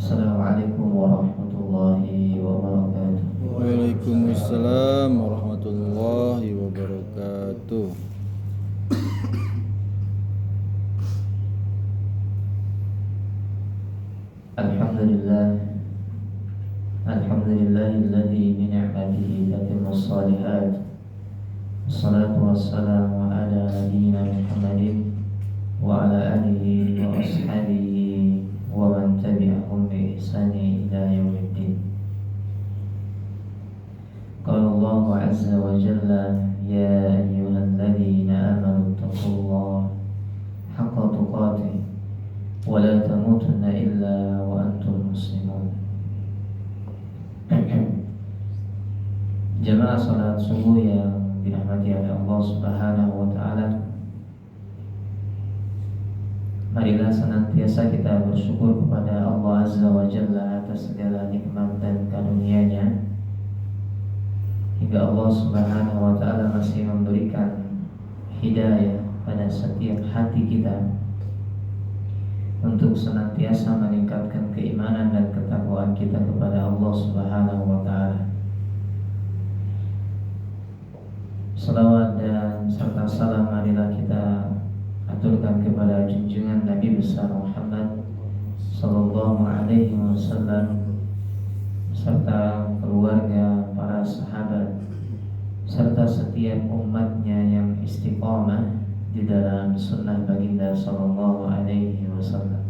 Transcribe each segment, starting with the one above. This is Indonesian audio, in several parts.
Assalamualaikum warahmatullahi wabarakatuh. Waalaikumsalam warahmatullahi wabarakatuh. Alhamdulillah, alhamdulillahilladzi bi ni'matihi tatimmus shalihat. Wassalatu wassalamu ala nabiyyina Muhammadin wa ala alihi wa ashabihi wa man tabi'ahum bi ihsani ila yaumiddin. Qala Allah azza wa jalla, ya ayyuhalladzina amanu taqullaha haqqa tuqatih wa la tamutunna illa wa antum muslimun. Jamaah salat subuh yang dirahmati oleh Allah Subhanahu wa taala, marilah senantiasa kita bersyukur kepada Allah Azza wa Jalla atas segala nikmat dan karunia-Nya, hingga Allah Subhanahu wa taala masih memberikan hidayah pada setiap hati kita untuk senantiasa meningkatkan keimanan dan ketakwaan kita kepada Allah Subhanahu wa taala. Salawat dan serta salam marilah kita aturkan kepada junjungan Nabi besar Muhammad sallallahu alaihi wasallam serta keluarga, para sahabat serta setiap umatnya yang istiqamah di dalam sunnah baginda sallallahu alaihi wasallam.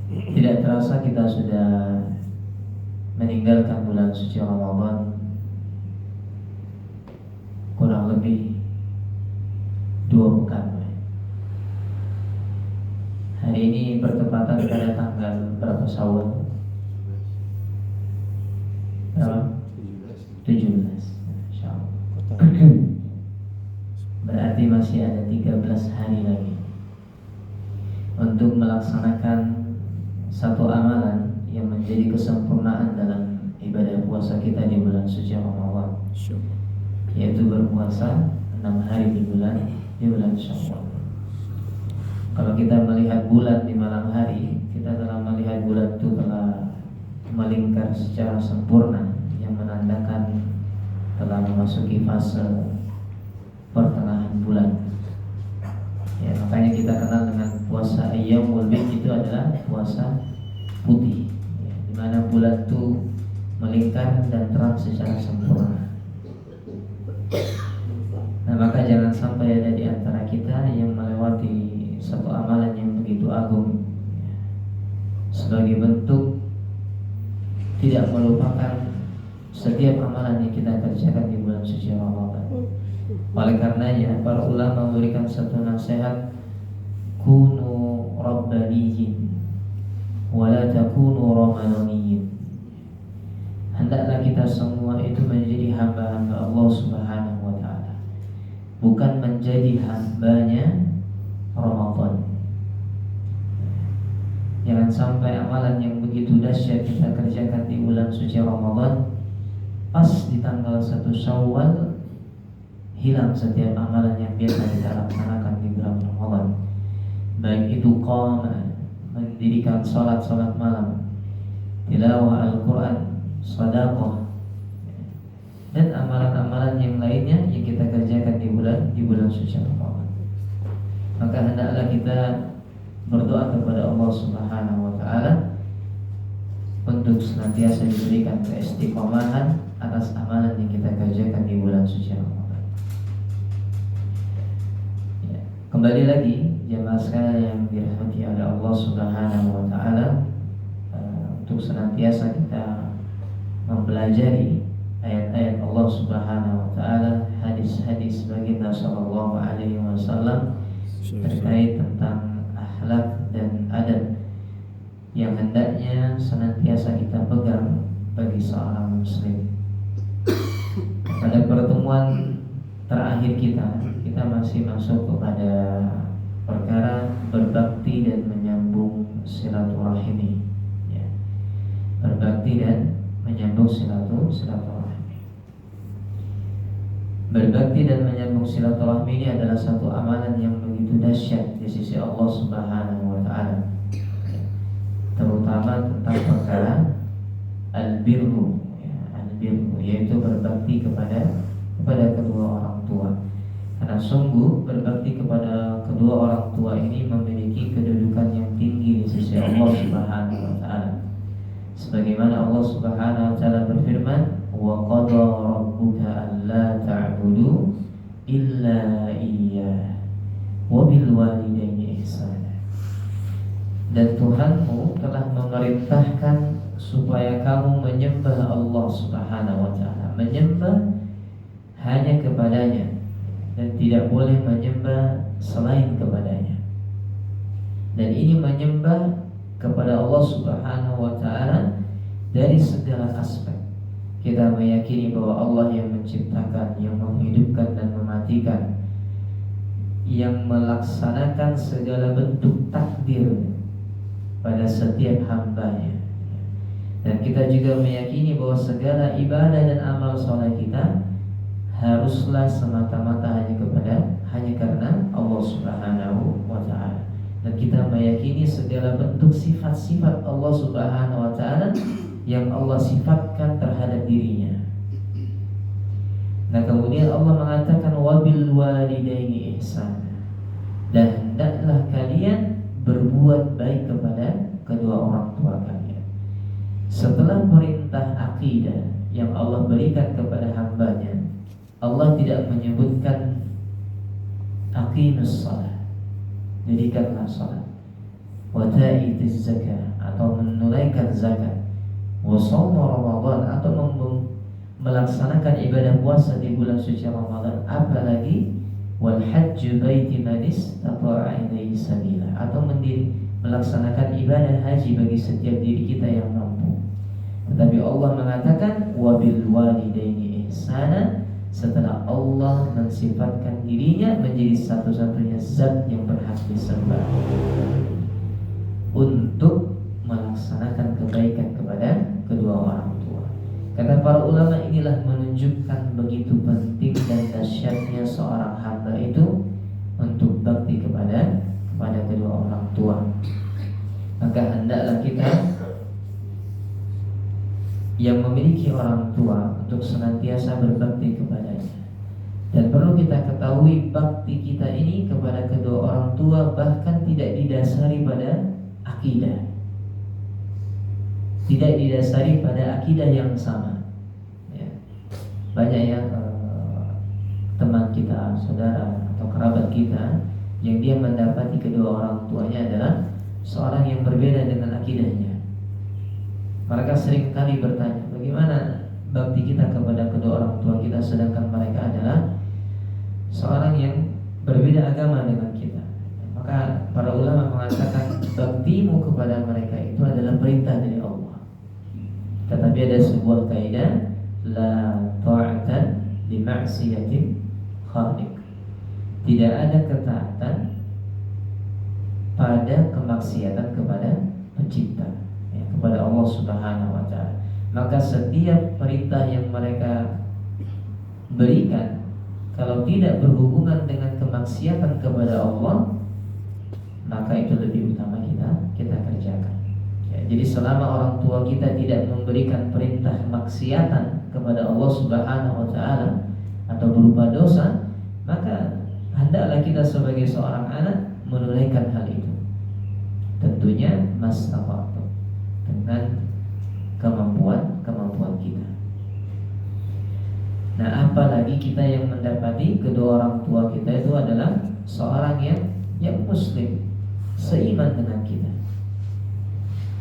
Tidak terasa kita sudah meninggalkan bulan suci Ramadan kurang lebih 2 pekan. Hari ini bertepatan pada tanggal berapa Syawal? Berapa? 17. Insyaallah. Berarti masih ada 13 hari lagi untuk melaksanakan satu amalan yang menjadi kesempurnaan dalam ibadah puasa kita di bulan suci Ramadan, yaitu berpuasa 6 hari di bulan Syawal. Kalau kita melihat bulan di malam hari, kita telah melihat bulan itu telah melingkar secara sempurna, yang menandakan telah memasuki fase pertengahan bulan. Ya, makanya kita kenal dengan puasa Ayyamul Bid, itu adalah puasa putih, ya, di mana bulan itu melingkar dan terang secara sempurna. Nah, maka jangan sampai ada di antara kita yang melewati satu amalan yang begitu agung, ya, sebagai bentuk tidak melupakan setiap amalan yang kita kerjakan di bulan suci Ramadan. Oleh karenanya para ulama memberikan satu nasihat, kunu rabbaniyin wa la takunu ramadaniyin. Hendaklah kita semua itu menjadi hamba-hamba Allah Subhanahu wa taala, bukan menjadi hambanya Ramadan. Jangan sampai amalan yang begitu dahsyat kita kerjakan di bulan suci Ramadan, pas di tanggal 1 Syawal hilang setiap amalan yang biasa kita laksanakan di bulan Ramadan, baik itu qiyam, mendirikan salat malam, tilawah Al-Quran, sedekah, dan amalan-amalan yang lainnya yang kita kerjakan di bulan suci Ramadan. Maka hendaklah kita berdoa kepada Allah Subhanahu wa taala untuk senantiasa diberikan keistiqomahan atas amalan yang kita kerjakan di bulan suci Ramadan. Ya, kembali lagi jemaah sekalian yang dirahmati oleh Allah Subhanahu wa taala, untuk senantiasa kita mempelajari ayat-ayat Allah Subhanahu wa taala, hadis-hadis baginda sallallahu alaihi wasallam terkait tentang akhlak dan adab yang hendaknya senantiasa kita pegang bagi seorang muslim. Pada pertemuan terakhir kita masih masuk kepada perkara berbakti dan menyambung silaturahmi, ya. Berbakti dan menyambung silaturahmi. Berbakti dan menyambung silaturahmi ini adalah satu amalan yang begitu dahsyat di sisi Allah Subhanahu wa taala. Terutama tentang perkara albirru, ya, albirru yaitu berbakti kepada kedua orang tua. Karena sungguh berbakti kepada kedua orang tua ini memiliki kedudukan yang tinggi di sisi Allah Subhanahu wa taala. Sebagaimana Allah Subhanahu wa taala berfirman, "Wa qada rabbuka alla ta'budu illa iyyah wa bil walidaini ihsana." Dan Tuhanmu telah memerintahkan supaya kamu menyembah Allah Subhanahu wa taala, menyembah hanya kepadanya dan tidak boleh menyembah selain kepadanya. Dan ini menyembah kepada Allah Subhanahu wa taala dari segala aspek. Kita meyakini bahwa Allah yang menciptakan, yang menghidupkan dan mematikan, yang melaksanakan segala bentuk takdir pada setiap hambanya. Dan kita juga meyakini bahwa segala ibadah dan amal soleh kita haruslah semata-mata hanya karena Allah Subhanahu wa taala. Dan kita meyakini segala bentuk sifat-sifat Allah Subhanahu wa taala yang Allah sifatkan terhadap dirinya. Nah, kemudian Allah mengatakan wabil walidaini ihsana. Dan hendaklah kalian berbuat baik kepada kedua orang tua kalian. Setelah perintah akidah yang Allah berikan kepada hambanya, Allah tidak menyebutkan aqimus shalah, dirikanlah salat, wa ta'itiz zakah atau menunaikan zakat, wa shaum Ramadan atau melaksanakan ibadah puasa di bulan suci Ramadan, apalagi wal hajj baiti man istata'a ilaihi sabila atau melaksanakan ibadah haji bagi setiap diri kita yang mampu. Tetapi Allah mengatakan wa bil walidaini ihsana, setelah Allah mensifatkan dirinya menjadi satu-satunya zat yang berhak disembah untuk melaksanakan kebaikan kepada kedua orang tua. Kata para ulama, inilah menunjukkan begitu penting dan dahsyatnya seorang hamba itu untuk bakti kepada kedua orang tua. Maka hendaklah kita yang memiliki orang tua untuk senantiasa berbakti kepadanya. Dan perlu kita ketahui, bakti kita ini kepada kedua orang tua bahkan tidak didasari pada akidah, tidak didasari pada akidah yang sama, ya. Banyak yang teman kita, saudara atau kerabat kita yang dia mendapati kedua orang tuanya adalah seorang yang berbeda dengan akidahnya. Mereka sering kali bertanya, bagaimana bakti kita kepada kedua orang tua kita sedangkan mereka adalah seorang yang berbeda agama dengan kita. Maka para ulama mengatakan baktimu kepada mereka itu adalah perintah dari Allah. Tetapi ada sebuah kaidah, la ta'atan li ma'siyatin khaliq. Tidak ada ketaatan pada kemaksiatan kepada pencipta, kepada Allah Subhanahu wa taala. Maka setiap perintah yang mereka berikan, kalau tidak berhubungan dengan kemaksiatan kepada Allah, maka itu lebih utama kita kerjakan. Ya, jadi selama orang tua kita tidak memberikan perintah kemaksiatan kepada Allah Subhanahu wa taala atau berupa dosa, maka hendaklah kita sebagai seorang anak menunaikan hal itu. Tentunya mastaqatu, dengan kemampuan kita. Nah, apalagi kita yang mendapati kedua orang tua kita itu adalah seorang yang muslim, seiman dengan kita.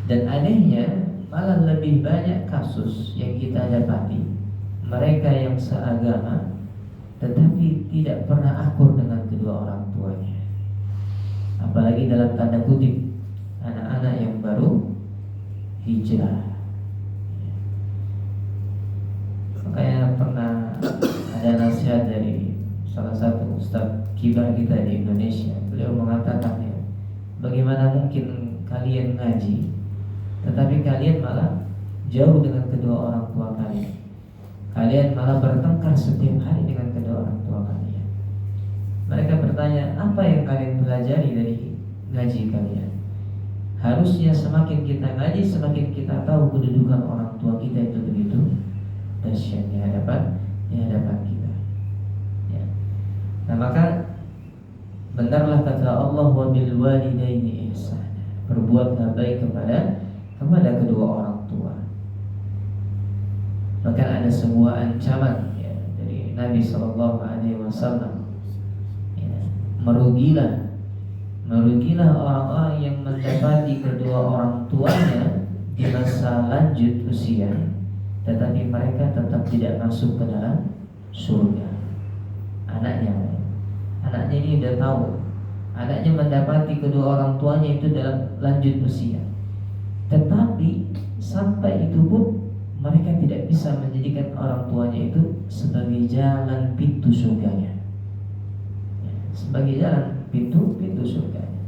Dan anehnya malah lebih banyak kasus yang kita dapati mereka yang seagama tetapi tidak pernah akur dengan kedua orang tuanya. Apalagi dalam tanda kutip anak-anak yang baru hijrah. Makanya pernah ada nasihat dari salah satu ustaz kibar kita di Indonesia. Beliau mengatakan, ya, bagaimana mungkin kalian ngaji tetapi kalian malah jauh dengan kedua orang tua kalian. kalian malah bertengkar setiap hari dengan kedua orang tua kalian. Mereka bertanya, apa yang kalian pelajari dari ngaji kalian? Harusnya semakin kita ngaji, semakin kita tahu kedudukan orang tua kita itu begitu dahsyat di hadapan kita. Ya. Nah maka benarlah kata Allah, wa bil walidaini ihsana, berbuatlah baik kepada kedua orang tua. Bahkan ada sebuah ancaman ya, dari Nabi Shallallahu Alaihi Wasallam, ya, merugilah orang-orang yang mendapati kedua orang tuanya di masa lanjut usia, tetapi mereka tetap tidak masuk ke dalam surga. Anaknya ini udah tahu, anaknya mendapati kedua orang tuanya itu dalam lanjut usia, tetapi sampai itu pun mereka tidak bisa menjadikan orang tuanya itu sebagai jalan pintu surganya, ya, sebagai jalan pintu surganya.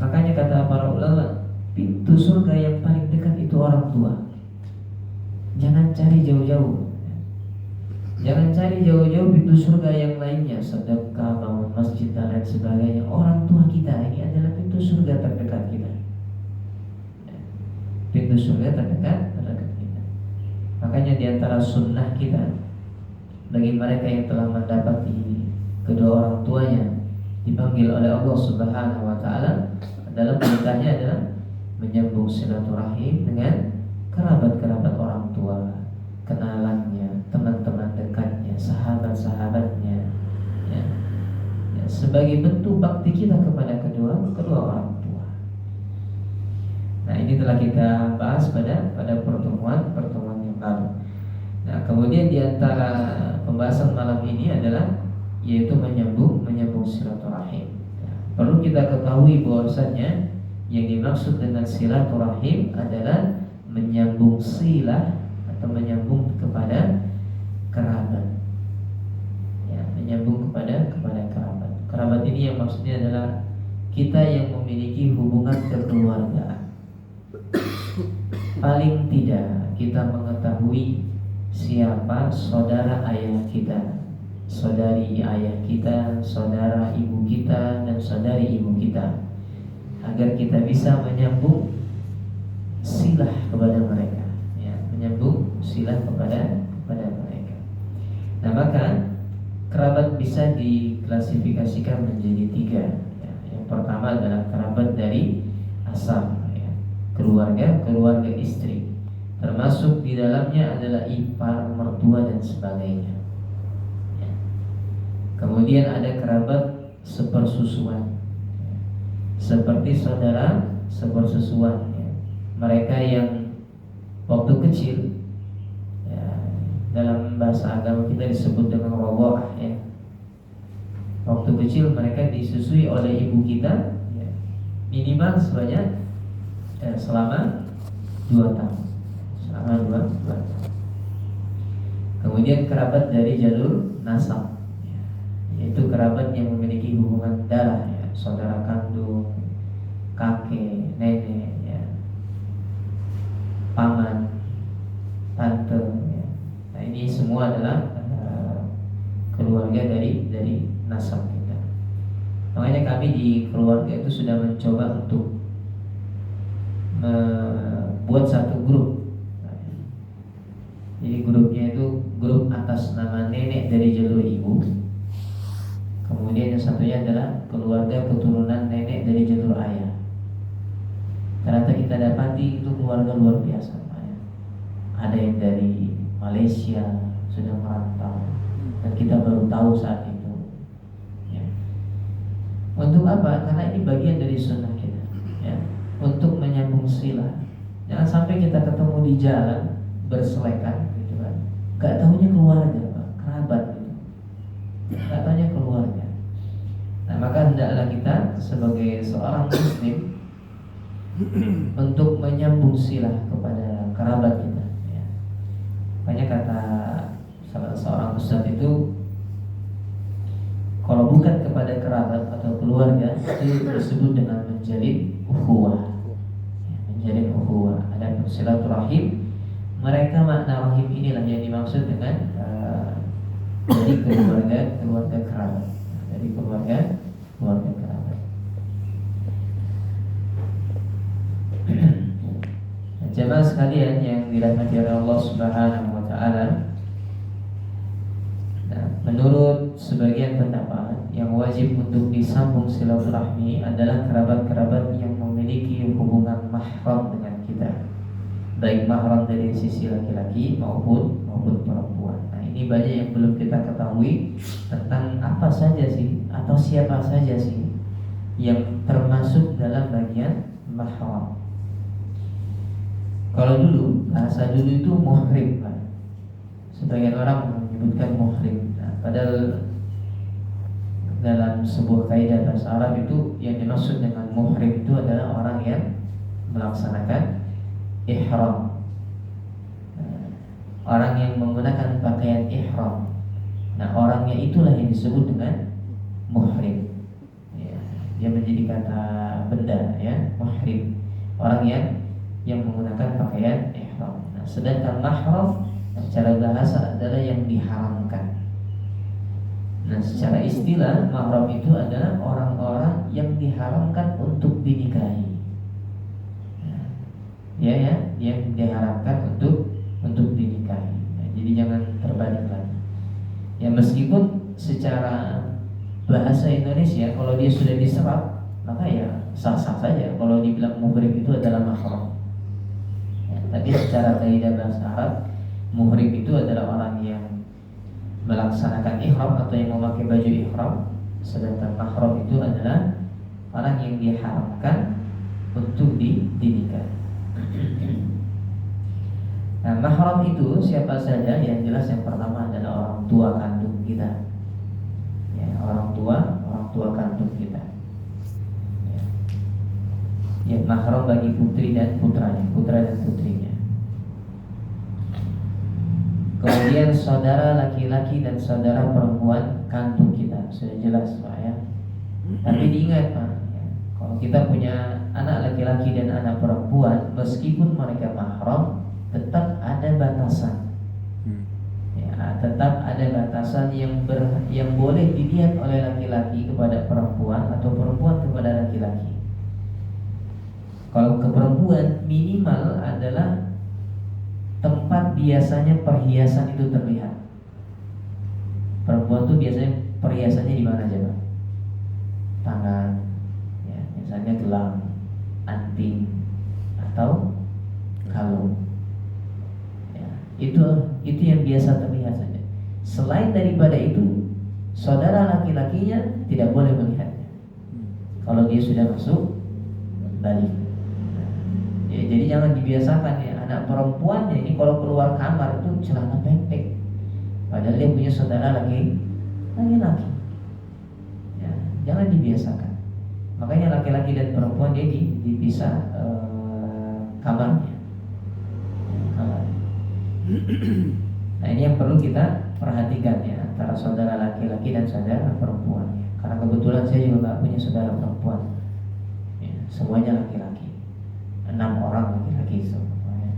Makanya kata para ulama, pintu surga yang paling dekat itu orang tua. Jangan cari jauh-jauh. Jangan cari jauh-jauh pintu surga yang lainnya, sedekah, bangun masjid dan lain sebagainya. Orang tua kita ini adalah pintu surga terdekat kita. Pintu surga terdekat kita. Makanya di antara sunnah kita, bagi mereka yang telah mendapati kedua orang tuanya dipanggil oleh Allah Subhanahu wa taala, dalam perintahnya adalah menyambung silaturahim dengan kerabat-kerabat orang tua, kenalannya, teman-teman dekatnya, sahabat-sahabatnya, ya. Ya, sebagai bentuk bakti kita kepada kedua orang tua. Nah, ini telah kita bahas pada pertemuan yang lalu. Nah, kemudian di antara pembahasan malam ini adalah yaitu menyambung silaturahim. Ya, perlu kita ketahui bahwasanya yang dimaksud dengan silaturahim adalah menyambung silah atau menyambung kepada kerabat. Ya, menyambung kepada kerabat. Kerabat ini yang maksudnya adalah kita yang memiliki hubungan kekeluargaan. Paling tidak kita mengetahui siapa saudara ayah kita, saudari ayah kita, saudara ibu kita, dan saudari ibu kita, agar kita bisa menyambung silah kepada mereka, ya, menyambung silah kepada mereka. Nah maka kerabat bisa diklasifikasikan menjadi tiga. Ya. Yang pertama adalah kerabat dari asal, ya, keluarga istri, termasuk di dalamnya adalah ipar, mertua dan sebagainya. Ya. Kemudian ada kerabat sepersusuan, ya, seperti saudara sepersusuan. Ya. Mereka yang waktu kecil, ya, dalam bahasa agama kita disebut dengan rawah, ya. Waktu kecil mereka disusui oleh ibu kita, ya, minimal sebanyak selama 2 tahun. Selama 2 tahun. Kemudian kerabat dari jalur nasab, ya, yaitu kerabat yang memiliki hubungan darah, ya, saudara kandung, kakek, nenek, ya, paman, tante, ya. Nah ini semua adalah keluarga dari nasab kita. Makanya kami di keluarga itu sudah mencoba untuk membuat satu grup. Jadi grupnya itu grup atas nama nenek dari jalur ibu. Kemudian yang satunya adalah keluarga keturunan nenek dari jalur ayah. Ternyata kita dapati itu keluarga luar biasa. Ada yang dari Malaysia sudah merantau dan kita baru tahu saat itu. Ya. Untuk apa? Karena ini bagian dari sunnah kita. Ya. Untuk menyambung silah. Jangan sampai kita ketemu di jalan berselekan, gitu kan? Gak taunya keluarga, Pak, kerabat, gitu. Gak taunya keluarga. Nah maka hendaklah kita sebagai seorang muslim untuk menyambung silah kepada kerabat kita. Ya. Makanya kata salah seorang ustaz itu, kalau bukan kepada kerabat atau keluarga itu disebut dengan menjalin ukhuwah. Ya, menjalin ukhuwah. Ada silaturahim mereka makna rahim inilah yang dimaksud dengan dari keluarga kerabat, dari keluarga kerabat. Jemaah sekalian yang dirahmati oleh Allah Subhanahu wa taala, menurut sebagian pendapat yang wajib untuk disambung silaturahmi adalah kerabat-kerabat yang memiliki hubungan mahram dengan kita, baik mahram dari sisi laki-laki maupun perempuan. Nah, ini banyak yang belum kita ketahui tentang apa saja sih atau siapa saja sih yang termasuk dalam bagian mahram. Kalau dulu, bahasa dulu itu muhrim, Pak. Sebagian orang menyebutkan muhrim. Nah, padahal dalam sebuah kaidah bahasa Arab itu yang dimaksud dengan muhrim itu adalah orang yang melaksanakan ihram. Orang yang menggunakan pakaian ihram. Nah, orangnya itulah yang disebut dengan muhrim. Ya, dia menjadi kata benda, ya, muhrim. Orang yang menggunakan pakaian ihram. Nah, sedangkan mahram secara bahasa adalah yang diharamkan. Nah, secara istilah mahram itu adalah orang-orang yang diharamkan untuk dinikahi. Nah, yang diharamkan untuk dinikahi. Nah, jadi jangan terbalik lagi. Ya, meskipun secara bahasa Indonesia kalau dia sudah diserap, maka ya sah-sah saja kalau dibilang muhrim itu adalah mahram. Tapi secara kaidah bahasa Arab, muhrim itu adalah orang yang melaksanakan ihram atau yang memakai baju ihram, sedangkan mahram itu adalah orang yang diharamkan untuk dinikahi. Nah, mahram itu siapa saja? Yang jelas yang pertama adalah orang tua kandung kita. Ya, orang tua kandung kita. Ya, mahram bagi putri dan putranya, putra dan putrinya. Kemudian saudara laki-laki dan saudara perempuan kandung kita, sudah jelas Pak, ya. Tapi diingat Pak, ya, kalau kita punya anak laki-laki dan anak perempuan, meskipun mereka mahram, tetap ada batasan. Ya, tetap ada batasan yang boleh dilihat oleh laki-laki kepada perempuan atau perempuan kepada laki-laki. Kalau ke perempuan minimal adalah tempat biasanya perhiasan itu terlihat. Perempuan tuh biasanya perhiasannya di mana aja, Pak? Tangan, ya, misalnya gelang, anting, atau kalung. Ya, itu yang biasa terlihat saja. Selain daripada itu, saudara laki-lakinya tidak boleh melihatnya. Kalau dia sudah masuk balik. Ya, jadi jangan dibiasakan ya anak perempuannya ini kalau keluar kamar itu celana pendek, padahal dia punya saudara laki-laki. Ya, jangan dibiasakan. Makanya laki-laki dan perempuan dia dipisah kamarnya. Nah, ini yang perlu kita perhatikan ya antara saudara laki-laki dan saudara perempuan. Karena kebetulan saya juga nggak punya saudara perempuan. Ya, semuanya laki-laki. 6 orang laki-laki semuanya.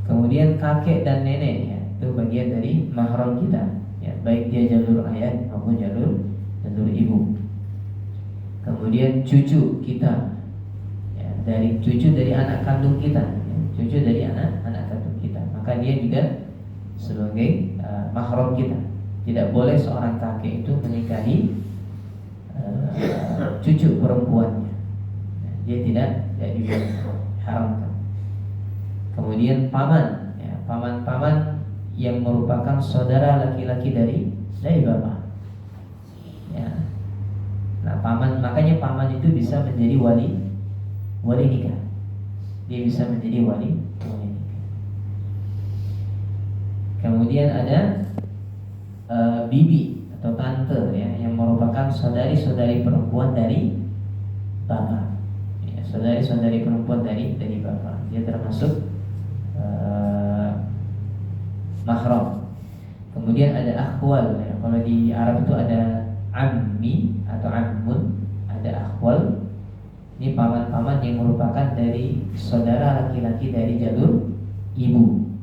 Kemudian kakek dan nenek ya, itu bagian dari mahram kita ya, baik dia jalur ayah maupun jalur ibu. Kemudian cucu kita ya, cucu dari anak kandung kita ya, cucu dari anak kandung kita, maka dia juga sebagai mahram kita. Tidak boleh seorang kakek itu menikahi cucu perempuannya. Dia tidak diharamkan. Kemudian paman, ya, paman-paman yang merupakan saudara laki-laki dari bapak. Ya. Nah, makanya paman itu bisa menjadi wali nikah. Dia bisa menjadi wali nikah. Kemudian ada bibi atau tante ya, yang merupakan saudari-saudari perempuan dari bapak. Ya, saudari-saudari perempuan dari bapak. Dia termasuk mahram. Kemudian ada akhwal ya. Kalau di Arab itu ada ammi atau ammun, ada akhwal. Ini paman-paman yang merupakan dari saudara laki-laki dari jalur ibu.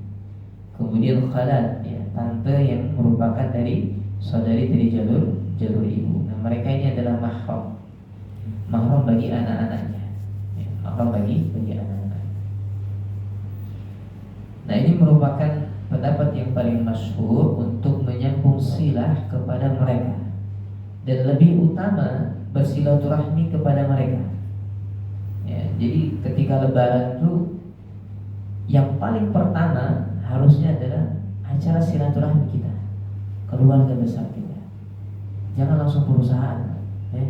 kemudian khalat, ya, tante yang merupakan dari saudari dari jalur ibu. Nah, mereka ini adalah mahram bagi anak-anaknya, ya, mahram bagi anak-anak. Nah, ini merupakan pendapat yang paling masyhur untuk menyambung silah kepada mereka, dan lebih utama bersilaturahmi kepada mereka. Ya, jadi ketika Lebaran itu yang paling pertama harusnya adalah acara silaturahmi kita, keluarga besar kita. Jangan langsung perusahaan, ya.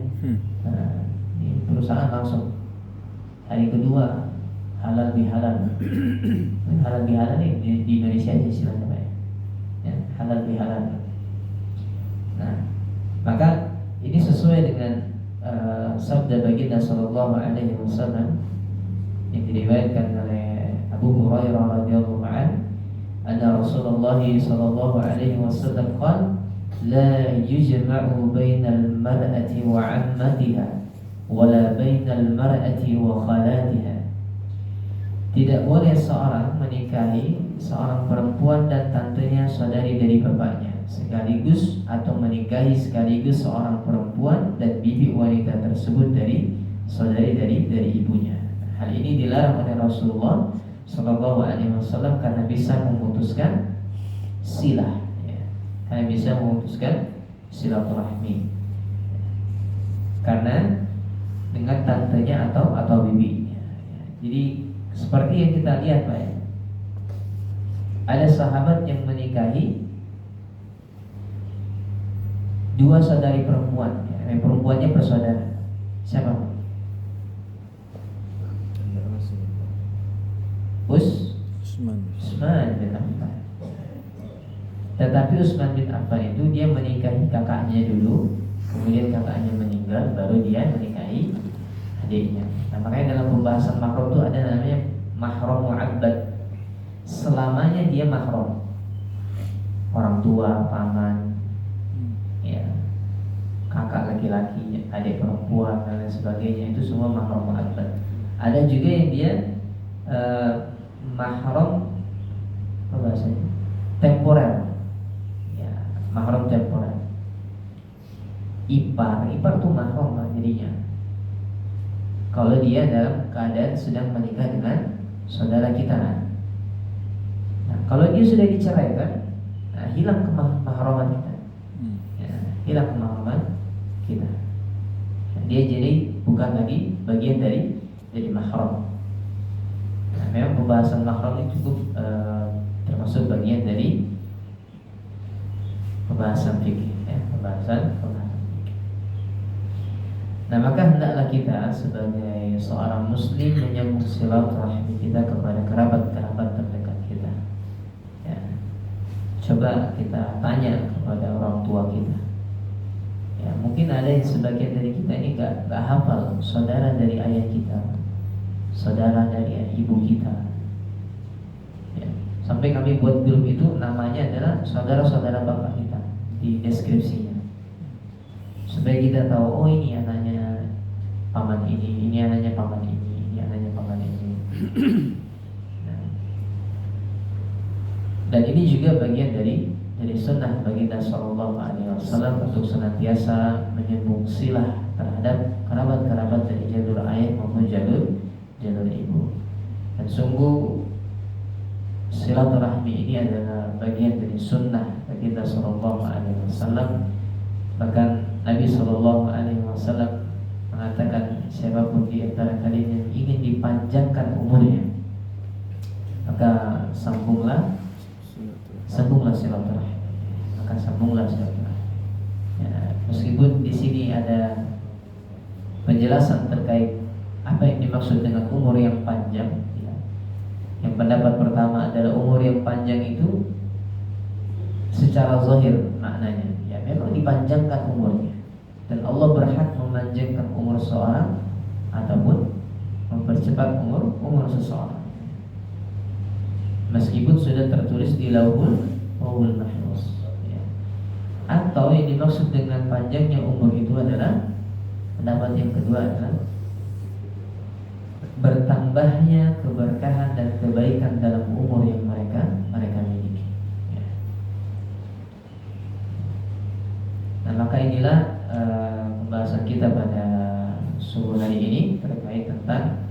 Nah, ini perusahaan langsung hari kedua halal bihalal. Halal bihalal ini di Indonesia aja istilahnya, Pak, ya, halal bihalal. Nah, maka ini sesuai dengan sabda baginda sallallahu alaihi wasallam yang diriwayatkan oleh Abu Hurairah radhiyallahu anhu, anna Rasulullah sallallahu alaihi wasallam qala la yujma'u bainal mar'ati wa 'ammatiha wala bainal mar'ati wa khalatiha. Tidak boleh seorang menikahi seorang perempuan dan tantenya saudari dari bapaknya sekaligus, atau menikahi sekaligus seorang perempuan dan bibi wanita tersebut dari saudari dari ibunya. Hal ini dilarang oleh Rasulullah Shallallahu Alaihi Wasallam karena bisa memutuskan silah, ya, karena bisa memutuskan silaturahmi, karena dengan tantenya atau bibinya. Jadi seperti yang kita lihat, Pak, ya, ada sahabat yang menikahi dua saudari perempuan, ya, perempuannya bersaudara. Siapa? Utsman bin Affan. Tetapi Utsman bin Affan itu dia menikahi kakaknya dulu, kemudian kakaknya meninggal, baru dia menikahi adiknya. Nah, makanya dalam pembahasan mahram itu ada namanya mahram mu'abbad. Selamanya dia mahram. Orang tua, paman, ya, kakak laki-laki, adik perempuan dan lain sebagainya, itu semua mahram mu'abbad. Ada juga yang dia mahram apa bahasanya? Temporer. Ya, mahram temporer. Ipar tuh mahram jadinya. Kalau dia dalam keadaan sedang menikah dengan saudara kita. Nah, kalau dia sudah diceraikan, nah, hilang kemahraman kita. Ya, hilang kemahraman kita. Nah, dia jadi bukan lagi bagian dari mahram. Nah, memang pembahasan mahram ini cukup termasuk bagian dari pembahasan fikih, ya, pembahasan fikih. Nah, maka hendaklah kita sebagai seorang muslim menyambung silaturahmi kita kepada kerabat-kerabat terdekat kita. Ya. Coba kita tanya kepada orang tua kita. Ya, mungkin ada yang sebagian dari kita ini gak hafal saudara dari ayah kita, saudara dari ibu kita. Ya. Sampai kami buat grup itu namanya adalah saudara-saudara bapak kita di deskripsinya, supaya kita tahu, oh ini anaknya paman ini anaknya paman ini anaknya paman ini. Nah, dan ini juga bagian dari sunnah baginda Sallallahu Alaihi Wasallam untuk senantiasa menyambung silah terhadap kerabat-kerabat dari jalur ayah maupun jalur ibu. Dan sungguh silaturahmi ini adalah bagian dari sunnah baginda Sallallahu Alaihi Wasallam. Bahkan Nabi Sallallahu Alaihi Wasallam mengatakan, siapapun di antara kalian yang ingin dipanjangkan umurnya, maka sambunglah silaturahmi. Maka sambunglah silaturahmi. Ya, meskipun di sini ada penjelasan terkait apa yang dimaksud dengan umur yang panjang. Ya. Yang pendapat pertama adalah umur yang panjang itu secara zahir maknanya, ya, memang dipanjangkan umurnya. Dan Allah berhak memanjangkan umur seorang ataupun mempercepat umur seseorang, meskipun sudah tertulis di Lauhul Mahfuz. Ya. Atau yang dimaksud dengan panjangnya umur itu adalah, pendapat yang kedua adalah bertambahnya keberkahan dan kebaikan dalam umur yang mereka miliki. Maka inilah pembahasan kita pada subuh hari ini terkait tentang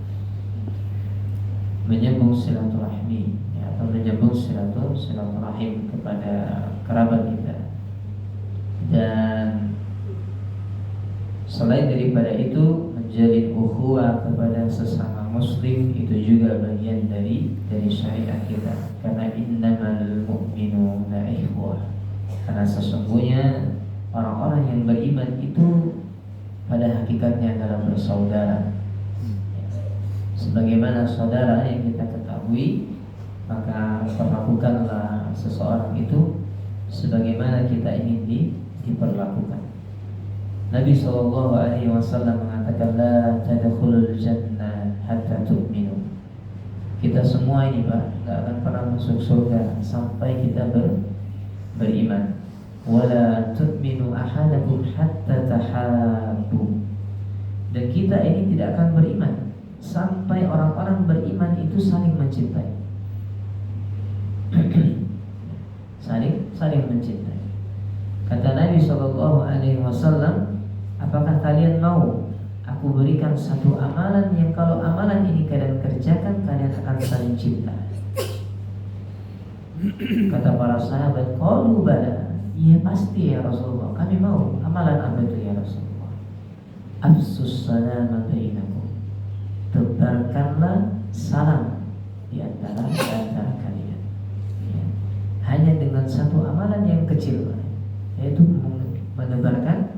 menyambung silaturahmi, ya, atau menyambung silaturahim kepada kerabat kita. Dan selain daripada itu, menjalin ukhuwah kepada sesama muslim itu juga bagian dari syariat kita. Karena innamal mu'minuna ikhwah. Karena sesungguhnya orang-orang yang beriman itu pada hakikatnya adalah bersaudara. Sebagaimana saudara yang kita ketahui, maka perlakukanlah seseorang itu sebagaimana kita ingin diperlakukan. Nabi SAW mengatakan, la tadkhulul jannah hatta tu'minu. Kita semua ini Pak tidak akan pernah masuk surga sampai kita beriman. Wala tu'minu ahadakum hatta tahabbu. Dan kita ini tidak akan beriman sampai orang-orang beriman itu saling mencintai. saling mencintai. Kata Nabi SAW, apakah kalian mau aku berikan satu amalan yang kalau amalan ini kalian kerjakan, kalian akan saling cinta? Kata para sahabat, qalu bala. Iya pasti ya Rasulullah, kami mau. Amalan apa itu ya Rasulullah? Afsus salama bainakum. Tebarkanlah salam di antara kalian. Ya. Hanya dengan satu amalan yang kecil, yaitu menebarkan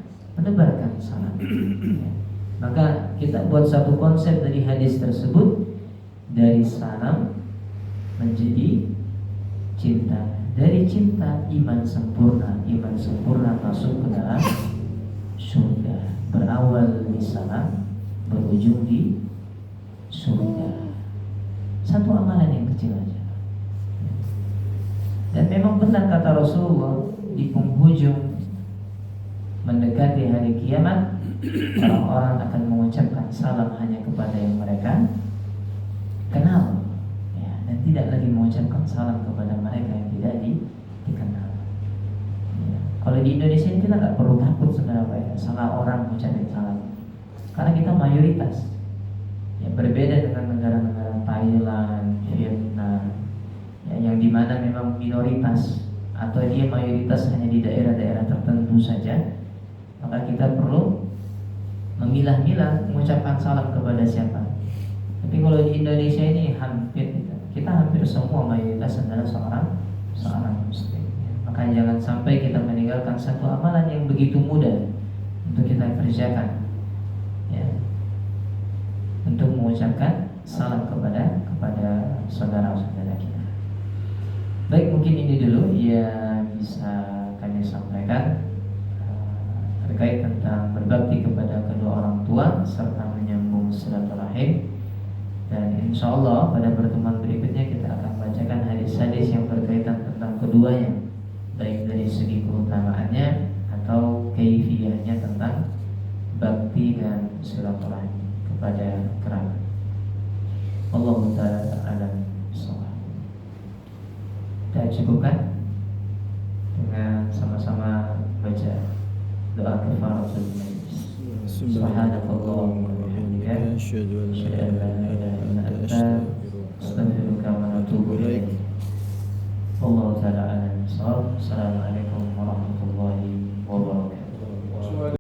salam. Ya. Maka kita buat satu konsep dari hadis tersebut, dari salam menjadi cinta, dari cinta iman sempurna masuk ke dalam surga. Berawal di salam, berujung di surga. Satu amalan yang kecil aja. Dan memang benar kata Rasulullah, di penghujung mendekati hari kiamat, orang-orang akan mengucapkan salam hanya kepada yang mereka kenal, ya, dan tidak lagi mengucapkan salam kepada mereka yang tidak dikenal. Ya. Kalau di Indonesia ini kita nggak perlu takut sebenarnya salah orang mengucapkan salam, karena kita mayoritas. Ya, berbeda dengan negara-negara Thailand, Vietnam, ya, yang dimana memang minoritas atau dia mayoritas hanya di daerah-daerah tertentu saja. Maka kita perlu memilah-milah mengucapkan salam kepada siapa. Tapi kalau di Indonesia ini hampir kita hampir semua mayoritas adalah seorang muslim. Maka jangan sampai kita meninggalkan satu amalan yang begitu mudah untuk kita kerjakan, ya, untuk mengucapkan salam kepada saudara-saudara kita. Baik, mungkin ini dulu yang bisa kami sampaikan terkait tentang berbakti kepada kedua orang tua serta menyambung silaturahim. Dan insya Allah pada pertemuan berikutnya kita akan bacakan hadis-hadis yang berkaitan tentang keduanya, baik dari segi keutamaannya atau kaifiyahnya tentang bakti dan silaturahim kepada kerabat. Allahu ta'ala a'lam bishawab. Kita cukupkan dengan sama-sama baca doa kafaratul majlis. Subhanakallahumma wa bihamdika asyhadu an la ilaha illa anta astaghfiruka wa atubu ilaik. Wallahu ta'ala a'lam bishawab. Assalamualaikum warahmatullahi wabarakatuh.